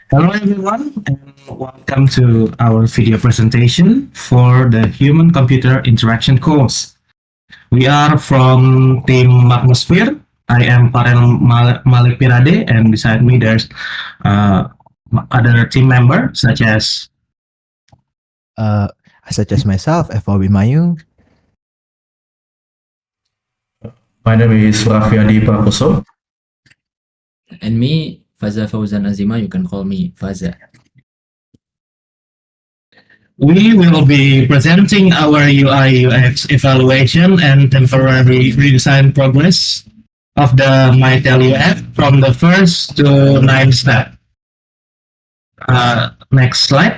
Hello everyone and welcome to our video presentation for the Human Computer Interaction course. We are from team Magnus VIR. I am Parel Malik Pirade and beside me there's uh, other team member such as Uh, Such as myself, FOB Mayung. My name is Raffiandi Prakoso. And me, Faza Fauzan Azima, you can call me Faza. we will be presenting our UI UX evaluation and temporary redesign progress of the MyTel app from the first to ninth step. Next slide.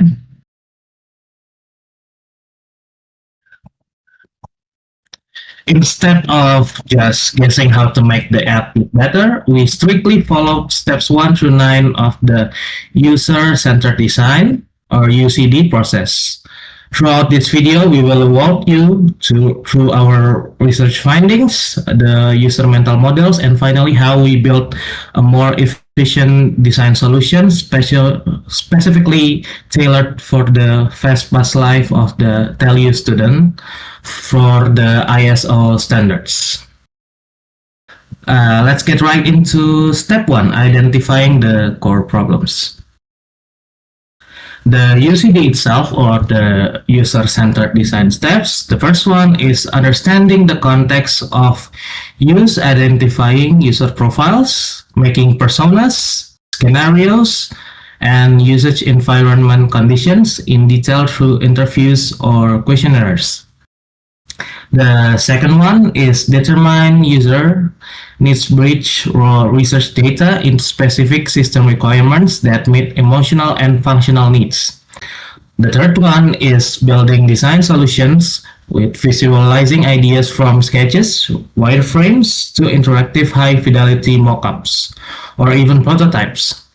Instead of just guessing how to make the app look better, we strictly follow steps 1 through 9 of the user-centered design or UCD process. Throughout this video, we will walk you through our research findings, the user mental models, and finally how we built a more efficient design solution specifically tailored for the fast-paced life of the TELU student for the ISO standards. Let's get right into step 1, identifying the core problems. The UCD itself, or the user-centered design steps, the first one is understanding the context of use, identifying user profiles, making personas, scenarios, and usage environment conditions in detail through interviews or questionnaires. The second one is determine user needs bridge or research data in specific system requirements that meet emotional and functional needs. The third one is building design solutions with visualizing ideas from sketches, wireframes to interactive high-fidelity mockups or even prototypes.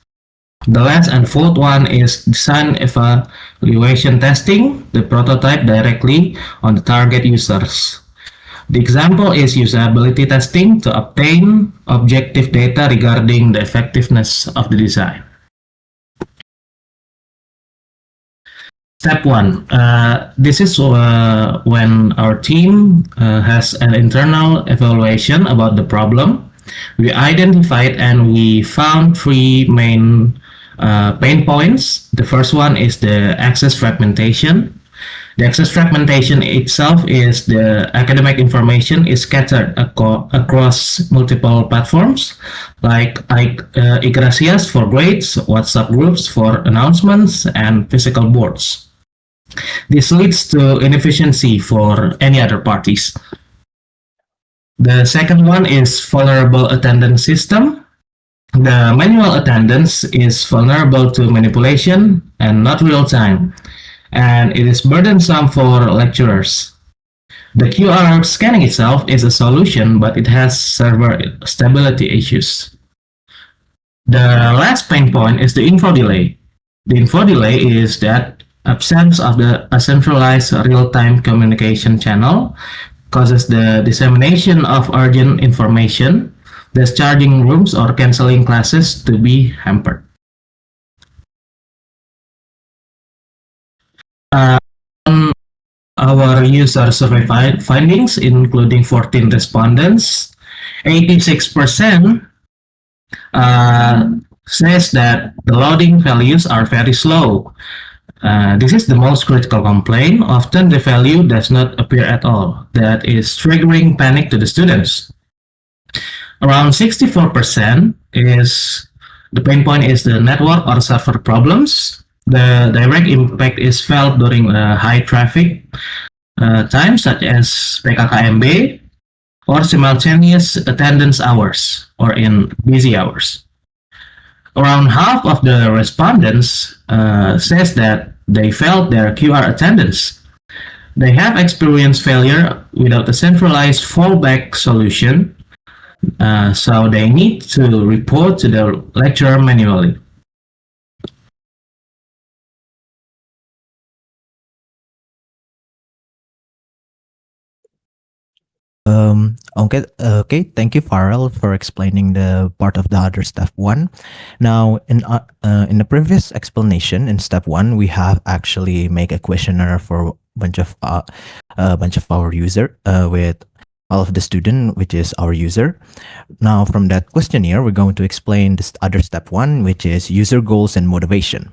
The last and fourth one is design evaluation testing the prototype directly on the target users. The example is usability testing to obtain objective data regarding the effectiveness of the design. Step 1. This is when our team has an internal evaluation about the problem. We identified and we found three main pain points. The first one is the access fragmentation. The access fragmentation itself is the academic information is scattered across multiple platforms like Igracias for grades, WhatsApp groups for announcements, and physical boards. This leads to inefficiency for any other parties. The second one is vulnerable attendance system. The manual attendance is vulnerable to manipulation and not real time, and it is burdensome for lecturers. The QR scanning itself is a solution, but it has server stability issues. The last pain point is the info delay. The info delay is that absence of a centralized real-time communication channel causes the dissemination of urgent information, thus charging rooms or canceling classes to be hampered. Our user survey findings, including 14 respondents, 86% says that the loading values are very slow. This is the most critical complaint. Often the value does not appear at all. That is triggering panic to the students. Around 64% is the pain point is the network or server problems. The direct impact is felt during high traffic times such as PKKMB or simultaneous attendance hours or in busy hours. Around half of the respondents says that they felt their QR attendance. They have experienced failure without a centralized fallback solution, so they need to report to the lecturer manually. Okay. Thank you, Farrell, for explaining the part of the other step one. Now, in the previous explanation in step one, we have actually make a questionnaire for a bunch of our user with all of the student, which is our user. Now, from that questionnaire, we're going to explain this other step one, which is user goals and motivation.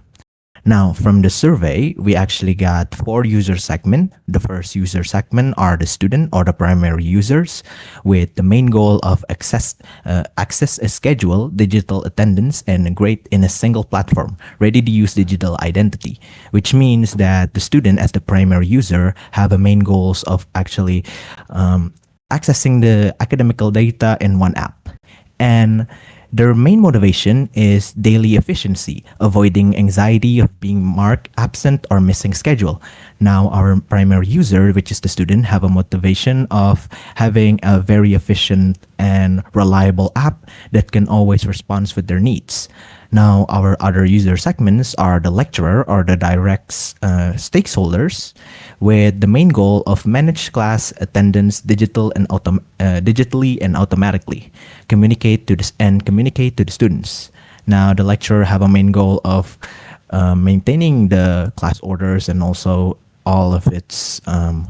Now, from the survey, we actually got 4 user segments. The first user segment are the student or the primary users, with the main goal of access a schedule, digital attendance, and a grade in a single platform, ready to use digital identity, which means that the student as the primary user have a main goals of actually accessing the academical data in one app. And their main motivation is daily efficiency, avoiding anxiety of being marked absent or missing schedule. Now, our primary user, which is the student, have a motivation of having a very efficient and reliable app that can always respond with their needs. Now, our other user segments are the lecturer or the direct stakeholders, with the main goal of manage class attendance digitally and automatically, communicate to the students. Now, the lecturer have a main goal of maintaining the class orders and also all of its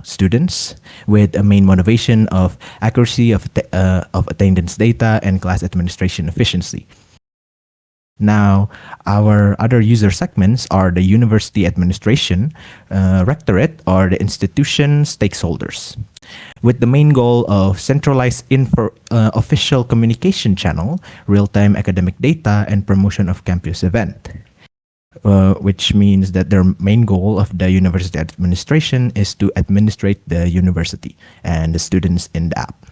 students, with a main motivation of accuracy of attendance data and class administration efficiency. Now, our other user segments are the university administration, rectorate, or the institution stakeholders, with the main goal of centralized official communication channel, real-time academic data, and promotion of campus event. Which means that their main goal of the university administration is to administrate the university and the students in the app.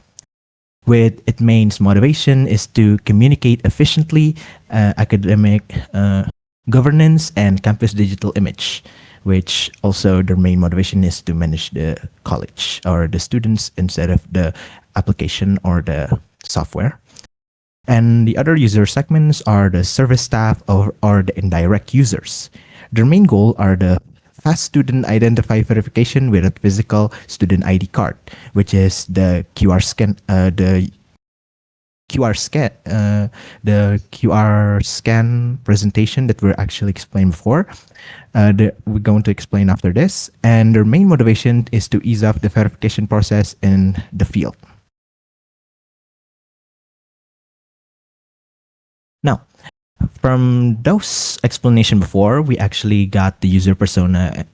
With its main motivation is to communicate efficiently, academic governance, and campus digital image, which also their main motivation is to manage the college or the students instead of the application or the software. And the other user segments are the service staff or the indirect users. Their main goal are the fast student identify verification with a physical student ID card, which is the QR scan, the QR scan presentation that we're actually explained before. We're going to explain after this. And their main motivation is to ease up the verification process in the field. Now, from those explanation before, we actually got the user persona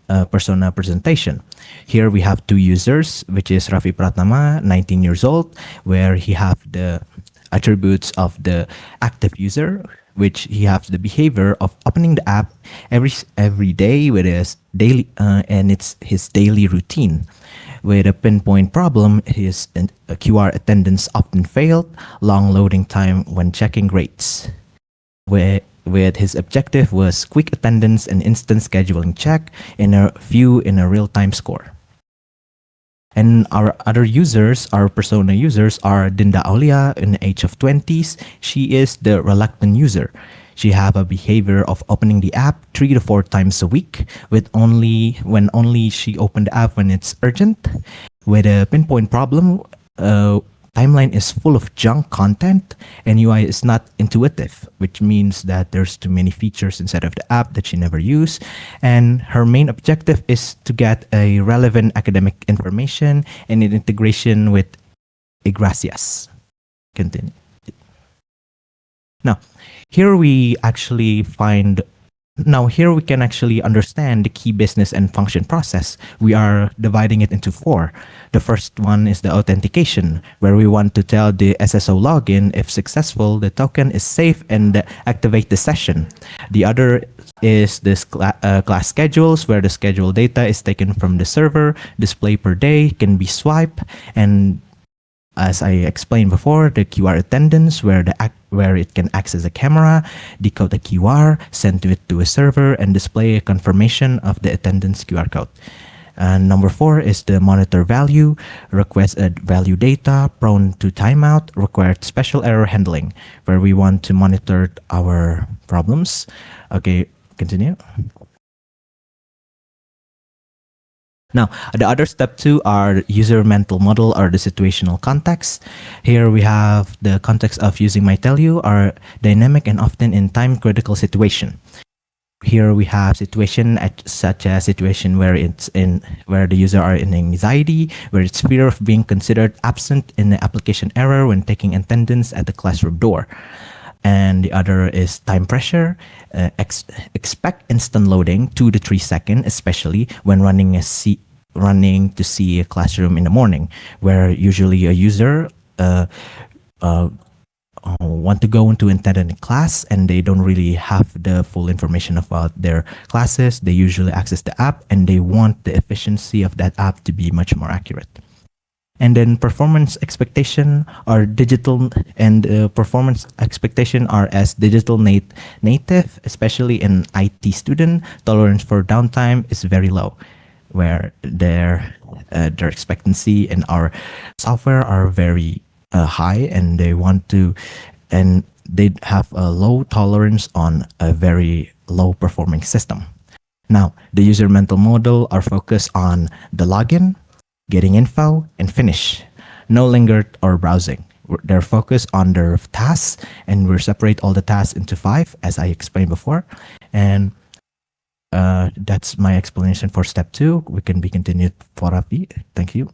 presentation. Here we have 2 users, which is Raffi Pratama, 19 years old, where he have the attributes of the active user, which he has the behavior of opening the app every day with his daily and it's his daily routine. With a pinpoint problem, his QR attendance often failed, long loading time when checking grades. With his objective was quick attendance and instant scheduling check in a real-time score. And our other users, our persona users, are Dinda Aulia in the age of 20s. She is the reluctant user. She have a behavior of opening the app 3 to 4 times a week, when only she open the app when it's urgent. With a pinpoint problem, timeline is full of junk content and UI is not intuitive, which means that there's too many features inside of the app that she never use. And her main objective is to get a relevant academic information and an integration with Igracias. Continue. Now, here we can actually understand the key business and function process. We are dividing it into 4. The first one is the authentication, where we want to tell the SSO login if successful, the token is safe and activate the session. The other is this class schedules, where the schedule data is taken from the server, display per day, can be swiped, and as I explained before, the QR attendance, where it can access a camera, decode the QR, send it to a server, and display a confirmation of the attendance QR code. And number 4 is the monitor value, request value data, prone to timeout, required special error handling, where we want to monitor our problems. Okay, continue. Now, the other step two are user mental model or the situational context. Here we have the context of using might tell you are dynamic and often in time critical situation. Here we have such as situation where where the user are in anxiety, where it's fear of being considered absent in the application error when taking attendance at the classroom door. And the other is time pressure. Expect instant loading 2 to 3 seconds, especially when running to see a classroom in the morning, where usually a user want to go into attending class and they don't really have the full information about their classes. They usually access the app and they want the efficiency of that app to be much more accurate. And then performance expectation are digital, and performance expectation are as digital native, especially in IT student. Tolerance for downtime is very low, where their expectancy in our software are very high, and they have a low tolerance on a very low performing system. Now, the user mental model are focused on the login, getting info, and finish. No linger or browsing. They're focused on their tasks, and we separate all the tasks into 5, as I explained before. And that's my explanation for step 2. We can be continued for Rafi. Thank you.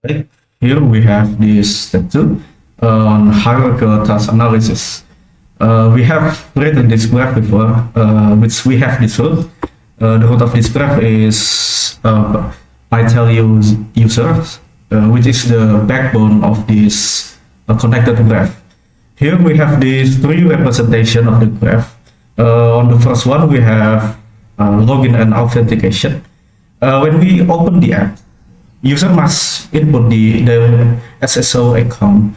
Okay. Here we have this step 2 on hierarchical task analysis. We have written this graph before, which we have this root. The root of this graph is I tell you users, which is the backbone of this connected graph. Here we have these 3 representation of the graph. On the first one, we have login and authentication. When we open the app, user must input their SSO account,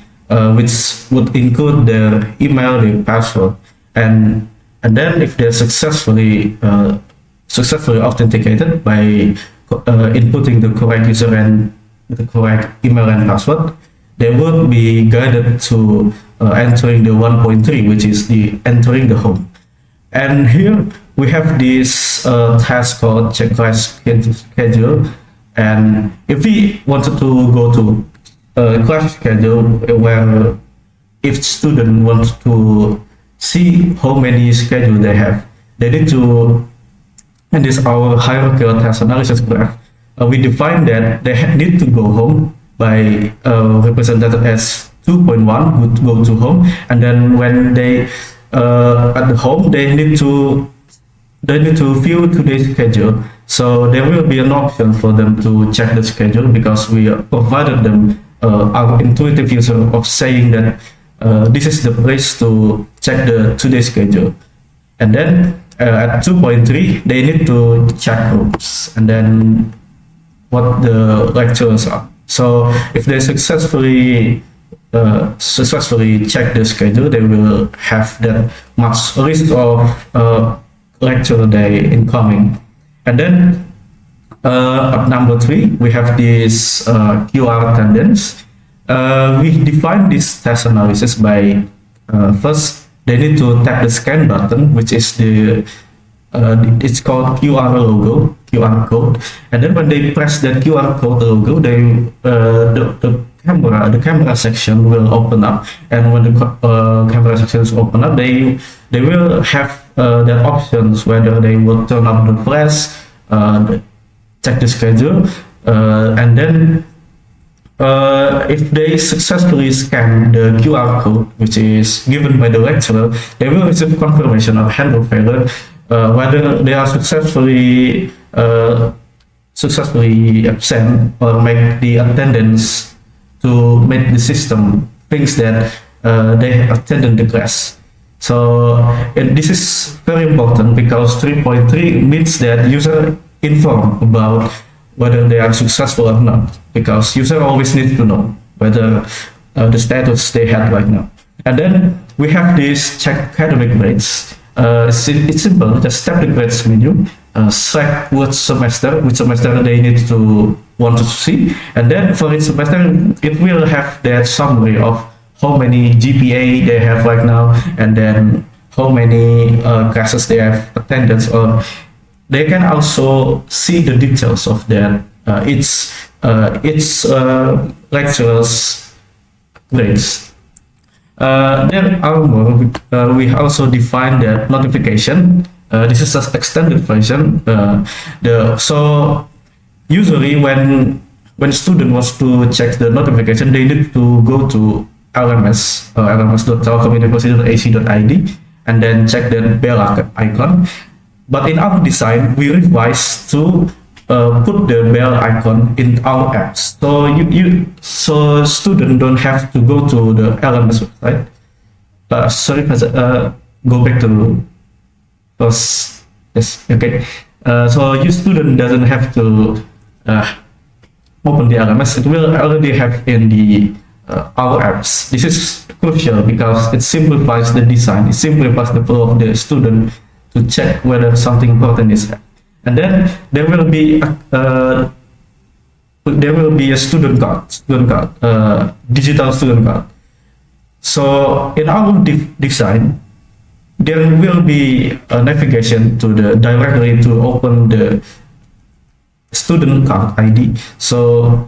which would include their email, their password, and then if they're successfully authenticated by inputting the correct user and the correct email and password, they will be guided to entering the 1.3, which is the entering the home. And here we have this task called check class schedule. And if we wanted to go to a class schedule where if student wants to see how many schedule they have, they need to, and this our hierarchical task analysis graph, we define that they need to go home by represented as 2.1 go to home, and then when they at the home they need to view today's schedule. So there will be an option for them to check the schedule, because we provided them our intuitive user of saying that this is the place to check the today's schedule. And then at 2.3 they need to check groups and then what the lectures are. So if they successfully check the schedule, they will have that much list of lecture day incoming. And then at number 3, we have this QR attendance. We define this task analysis by first they need to tap the scan button, which is the it's called QR code, and then when they press that QR code logo, the camera section will open up, and when the camera sections open up, they will have that options whether they will turn up the flash, check the schedule, and then if they successfully scan the QR code, which is given by the lecturer, they will receive confirmation of handle failure, whether they are successfully absent or make the attendance to make the system thinks that they attended the class. So this is very important, because 3.3 means that user informed about whether they are successful or not, because user always needs to know whether the status they had right now. And then we have this check academic grades. It's simple, just tap the grades menu, select which semester they need to want to see, and then for each semester it will have that summary of how many GPA they have right now, and then how many classes they have attended, or they can also see the details of that lecturer's grades. Then we also define the notification. This is an extended version. So usually when student wants to check the notification, they need to go to LMS, lms.telkomuniversity.ac.id, and then check the bell icon. But in our design, we revise to put the bell icon in our apps. So student don't have to go to the LMS website. Sorry, go back to first. Yes, okay. So your student doesn't have to open the LMS. It will already have in the our apps. This is crucial because it simplifies the design. It simplifies the flow of the student to check whether something important is happening. And then there will be a student card, digital student card. So in our design, there will be a navigation to the directory to open the student card ID. So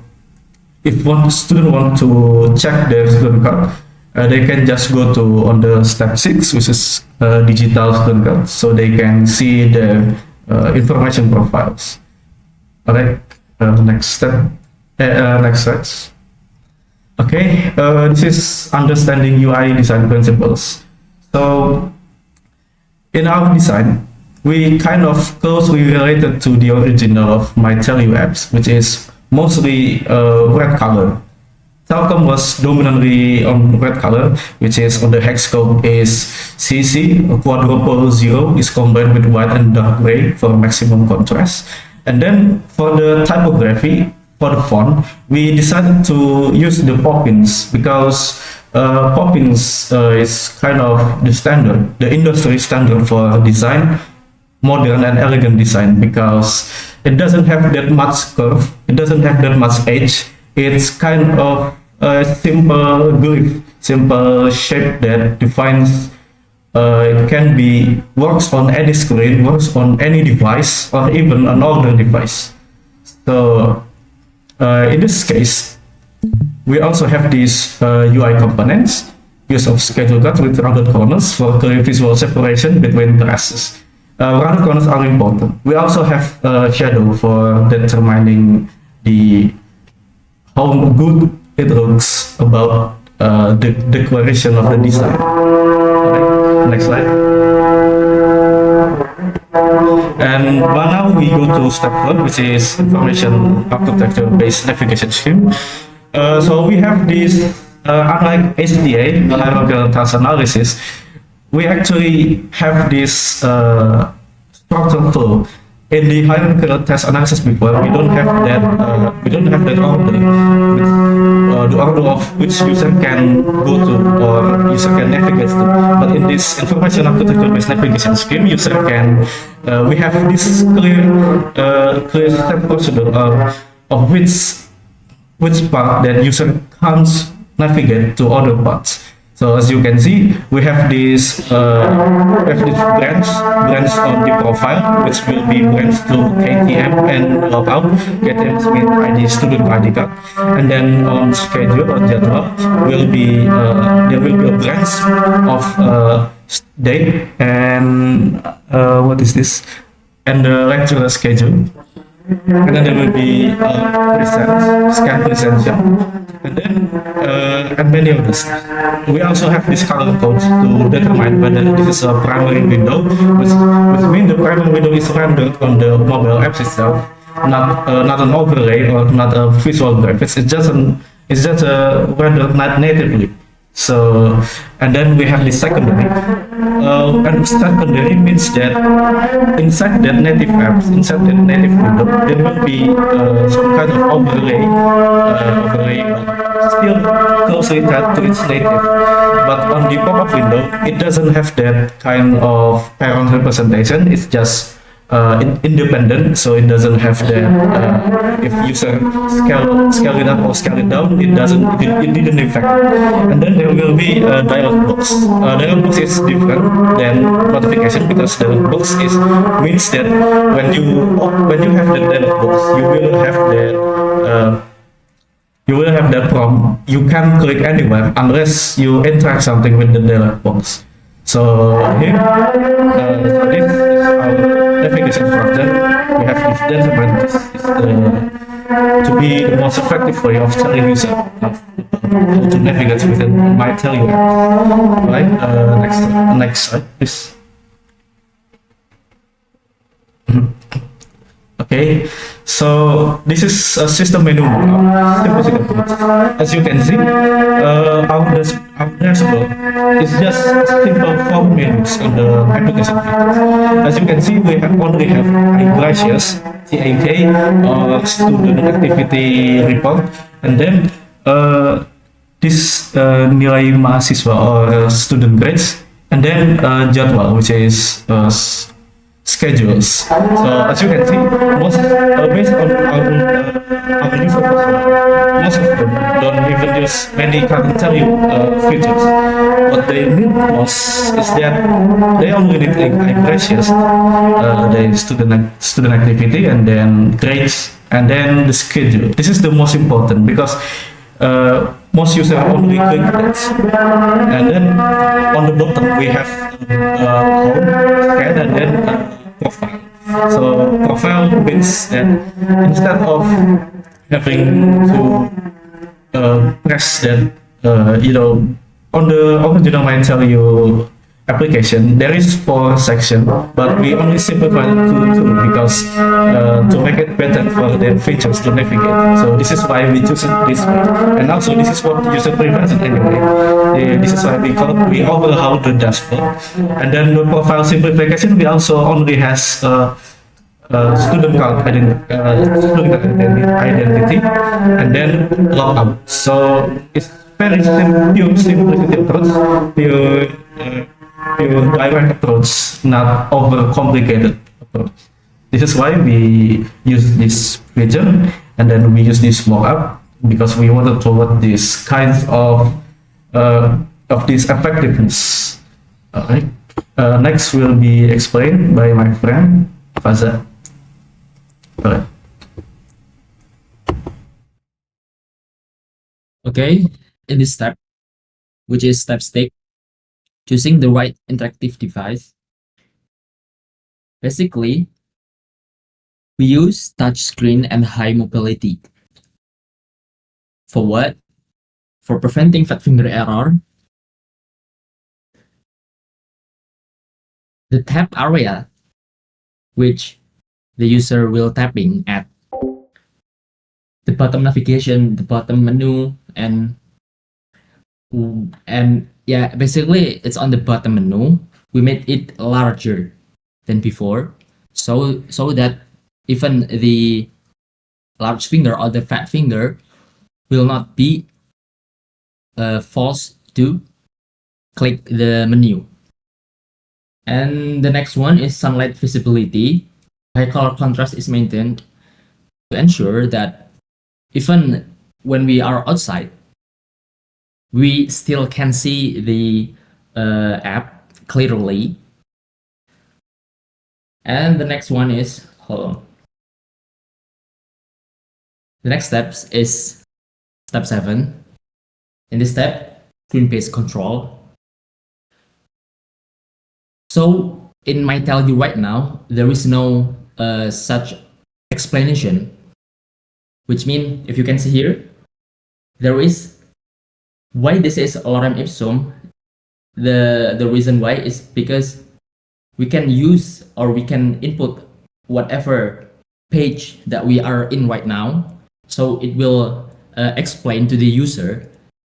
if one student wants to check their student card, they can just go to on the step 6, which is digital student card, so they can see the information profiles. All right, next step, next slide. Okay, this is understanding UI design principles. So in our design, we kind of closely related to the original of My Tell You apps, which is mostly red color. Telkom was dominantly on red color, which is on the hex code is CC, quadruple 0 is combined with white and dark gray for maximum contrast. And then for the typography, for the font, we decided to use the Poppins because Poppins is kind of the standard, the industry standard for design, modern and elegant design, because it doesn't have that much curve, it doesn't have that much edge. It's kind of a simple glyph, simple shape that defines. It can be works on any screen, works on any device, or even an older device. So in this case, we also have these UI components, use of schedule cards with rounded corners for clear visual separation between classes. Rounded corners are important. We also have a shadow for determining how good it looks about the declaration of the design. Okay, next slide. And now we go to step 1, which is information architecture based navigation scheme. So we have this, unlike HTA, hierarchical task analysis, we actually have this structure flow. In the hierarchical task analysis before, we don't have that order, with the order of which user can go to or user can navigate to. But in this information architecture based navigation scheme, user can we have this clear step procedure of which part that user can't navigate to other parts. So as you can see, we have this branch on the profile, which will be branched to KTM and logout. KTM means ID, student ID card. And then on schedule or jadwal will be there will be a branch of date and what is this? And the lecturer schedule. And then there will be scan present, and many others. We also have this color code to determine whether this is a primary window, which means the primary window is rendered on the mobile apps itself, not an overlay or not a visual graphics. It's just rendered natively. So, and then we have the secondary. And secondary means that inside that native apps, inside that native window, there will be some kind of overlay, but still closely tied to its native. But on the pop-up window, it doesn't have that kind of parent representation. It's just independent, so it doesn't have that if user scale it up or scale it down, it didn't affect. And then there will be a dialog box. Dialog box is different than notification because dialog box means that when you have the dialog box, you will have that prompt. You can't click anywhere unless you interact something with the dialog box. So here, this is our navigation structure. We have this data to be the most effective way of telling user how to navigate within my tell you. Right? Next slide, please. Okay, so this is a system menu. As you can see, our dashboard is just simple form menus on the application feed. As you can see, we only have iGlaciers, IMK, or student activity report, and then this nilai mahasiswa or student grades, and then jadwal, which is schedules. So as you can see, based on our user persona, most of them don't even use many current value features. What they need most is that they only need impressions, the student activity, and then grades, and then the schedule. This is the most important because most users only click that, and then on the bottom we have home, scan, and then profile. So profile means that instead of having to press that, on the original My Tell You application, there is 4 sections, but we only simplify it to 2 because to make it better for the features to navigate. So this is why we choose it this way, and also this is what user prefers anyway. This is why we overhaul the dashboard, and then the profile simplification we also only has student card identity, and then logout. So it's very pure simplicity approach, pure direct approach, not overcomplicated approach. This is why we use this feature, and then we use this mockup because we wanted to want this kind of this effectiveness. Alright. Next will be explained by my friend Faza. Alright. Okay, in this step, which is step 6, choosing the right interactive device. Basically, we use touchscreen and high mobility. For what? For preventing fat finger error. The tap area, which the user will tapping at the bottom navigation, the bottom menu, and yeah, basically it's on the bottom menu. We made it larger than before, so that even the large finger or the fat finger will not be forced to click the menu. And the next one is sunlight visibility. High color contrast is maintained to ensure that even when we are outside, we still can see the app clearly. And the next one is, hold on. The next step is step 7. In this step, screen-based control. So in my tell you right now, there is no such explanation, which means if you can see here, there is why this is lorem ipsum. The reason why is because we can use or we can input whatever page that we are in right now, so it will explain to the user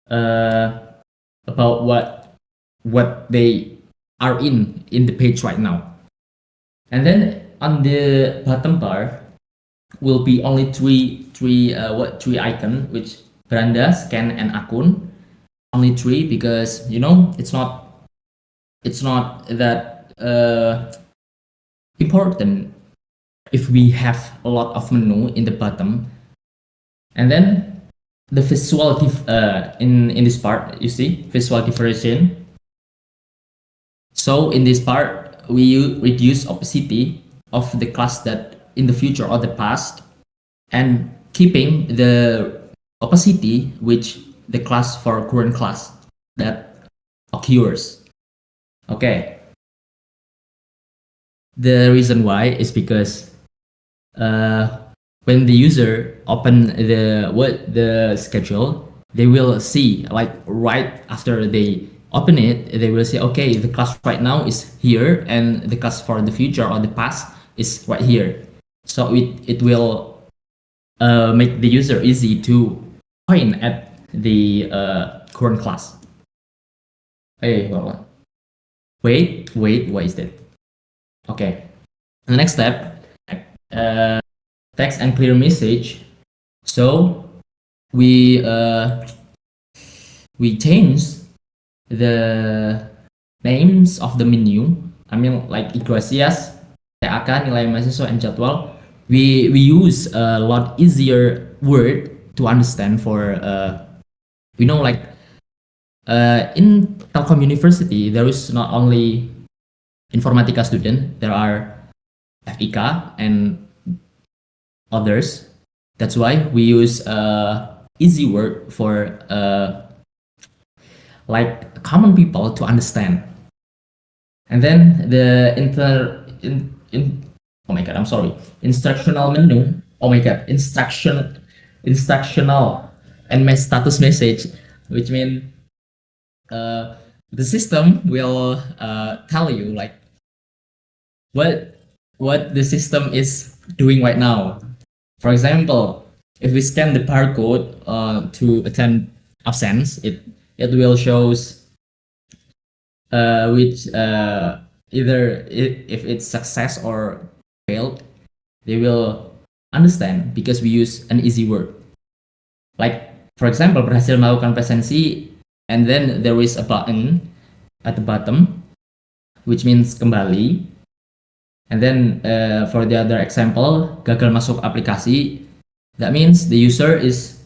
about what they are in the page right now. And then on the bottom bar will be only three icon, which beranda, scan, and akun. Only 3 because it's not that important if we have a lot of menu in the bottom, and then the visual in this part, you see visual differentiation. So in this part, we reduce opacity of the class that in the future or the past, and keeping the opacity which the class for current class that occurs. Okay. The reason why is because when the user open the schedule, they will see, like, right after they open it, they will say, okay, the class right now is here, and the class for the future or the past is right here. So it will make the user easy to point at the current class. Hey, hold on. Wait, what is that? Okay. The next step, text and clear message. So we change the names of the menu. I mean, like Iglesias, TAK, nilai mahasiswa, and jadwal. We use a lot easier word to understand for we know, like in Telkom University there is not only Informatika student, there are FIK and others. That's why we use easy word for like common people to understand. And then the oh my god, I'm sorry, instructional menu. Oh my god, instructional and my status message, which means the system will tell you, like, what the system is doing right now. For example, if we scan the barcode to attend absence, it will shows which either if it's success or failed. They will understand because we use an easy word. Like, for example, berhasil melakukan presensi, and then there is a button at the bottom which means kembali. And then for the other example, gagal masuk aplikasi, that means the user is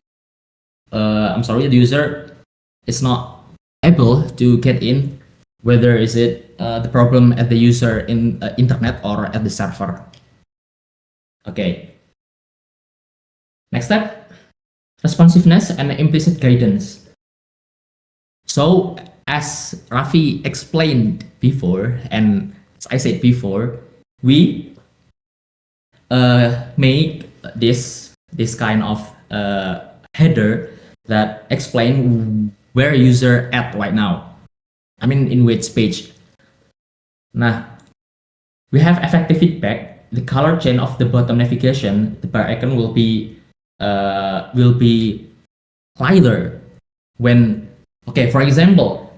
the user is not able to get in, whether is it the problem at the user in internet or at the server. Okay. Next step, responsiveness and implicit guidance. So as Raffi explained before, and as I said before, we make this kind of header that explain where user at right now. I mean, in which page. Nah, we have effective feedback. The color chain of the bottom navigation, the bar icon will be lighter when, okay, for example,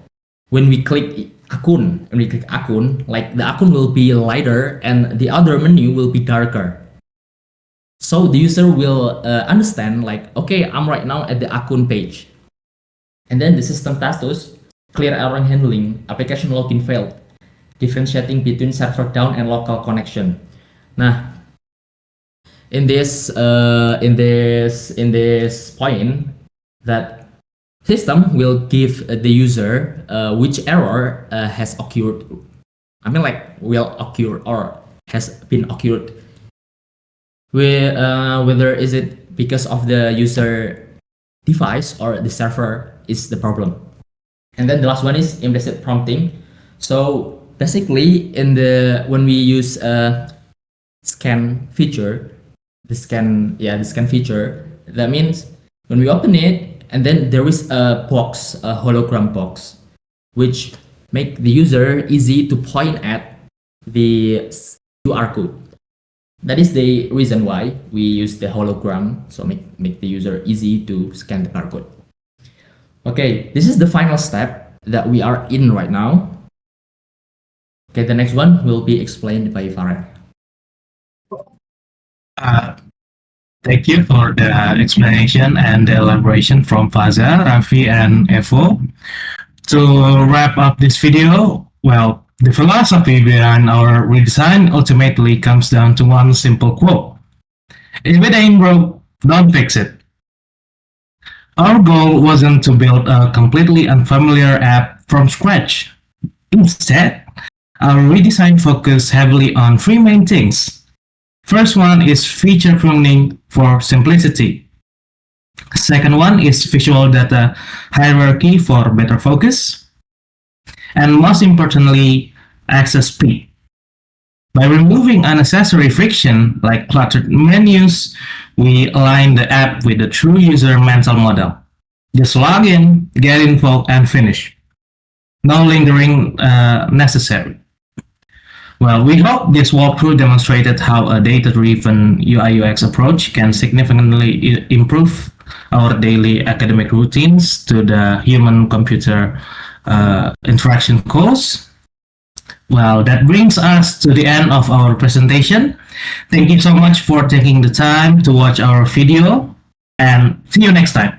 when we click akun, like the akun will be lighter and the other menu will be darker. So the user will understand, like, okay, I'm right now at the akun page. And then the system status, clear error handling, application login failed, differentiating between server down and local connection. Nah, in this point, that system will give the user which error has occurred. I mean, like, will occur or has been occurred. Whether is it because of the user device or the server is the problem. And then the last one is implicit prompting. So basically, when we use scan feature, the scan feature, that means when we open it, and then there is a box, a hologram box, which make the user easy to point at the QR code. That is the reason why we use the hologram, so make the user easy to scan the barcode. Okay, this is the final step that we are in right now. Okay, the next one will be explained by Farah. Thank you for the explanation and the elaboration from Faza, Raffi, and Evo. To wrap up this video, well, The philosophy behind our redesign ultimately comes down to one simple quote: if it ain't broke, don't fix it. Our goal wasn't to build a completely unfamiliar app from scratch. Instead, our redesign focused heavily on three main things. First one is feature pruning for simplicity. Second one is visual data hierarchy for better focus. And most importantly, access speed. By removing unnecessary friction like cluttered menus, we align the app with the true user mental model. Just log in, get info, and finish. No lingering necessary. Well, we hope this walkthrough demonstrated how a data-driven UI/UX approach can significantly improve our daily academic routines to the human-computer interaction course. Well, that brings us to the end of our presentation. Thank you so much for taking the time to watch our video, and see you next time.